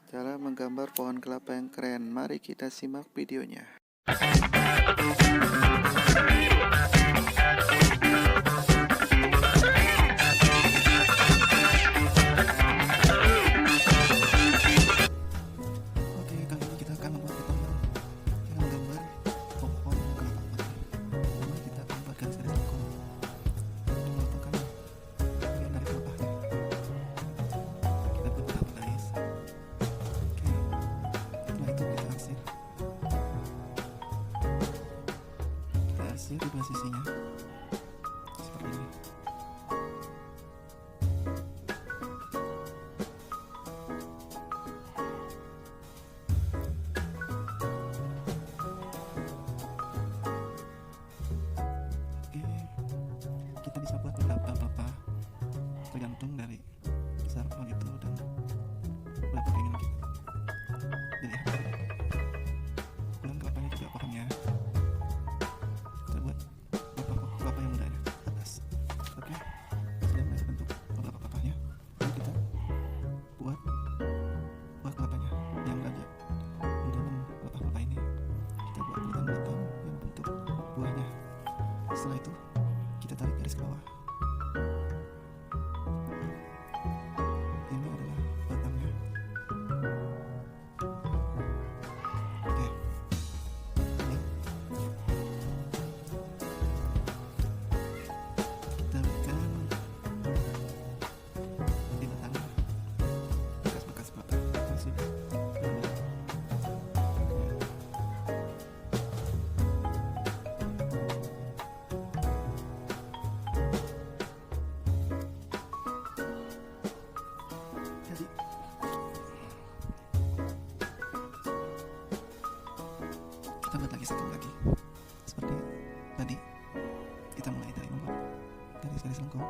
Cara menggambar pohon kelapa yang keren. Mari kita simak videonya. Oke, kali ini kita akan membuat tutorial cara menggambar pohon kelapa. Pertama kita akan buat garis-garis lengkung untuk merupakan bagian dari kelapanya. Kita buat berapa garis. Oke, setelah itu kita arsir di dua sisinya seperti ini. Kita bisa buat beberapa tergantung dari besar pohon itu dan berapa keinginan kita. Jadi ukuran kelapanya juga pohonnya. Kita buat beberapa kelapa yang mudanya atas. Oke, sudah mulai terbentuk beberapa kelapanya. Lalu kita buat buah kelapanya yang berada di dalam kelapa ini. Kita buat batang-batang yang bentuk buahnya. Setelah itu kita tarik garis ke bawah. Ini adalah batangnya. Oke. Ini. Kita berikan di batangnya bekas-bekas batang yang sudah berbuah. Jadi kita buat lagi satu lagi seperti tadi. Kita mulai dari membuat garis-garis lengkung.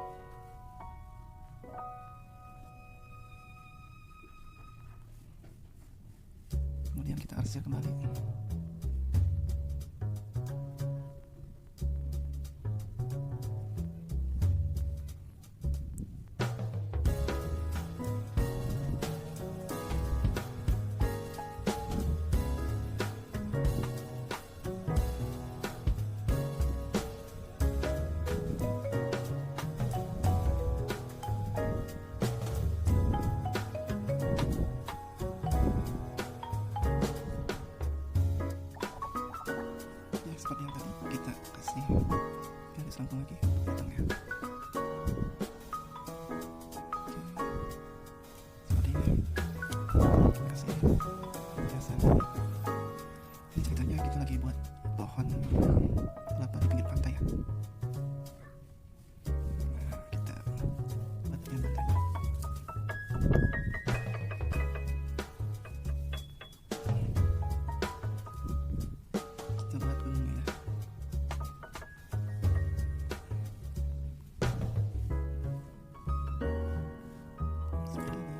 Kemudian kita arsir kembali. Seperti yang tadi kita kasih garis lengkung lagi batangnya. Oke, seperti ini kita kasih hiasan. Ini ceritanya kita lagi buat pohon kelapa di pinggir pantai ya. Nah, kita buat bagian pantainya. Kita buat gunungnya ya. Seperti ini.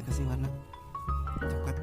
dikasih warna coklat.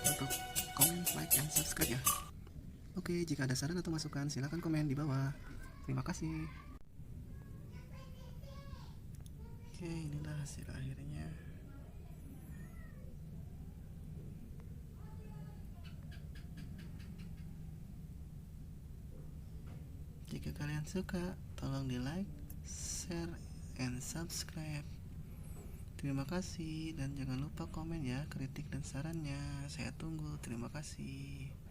Untuk komen, like, dan subscribe ya. Oke, jika ada saran atau masukan silahkan komen di bawah. Terima kasih. Oke, inilah hasil akhirnya. Jika kalian suka, tolong di like, share, and subscribe. Terima kasih dan jangan lupa komen ya kritik dan sarannya. Saya tunggu. Terima kasih.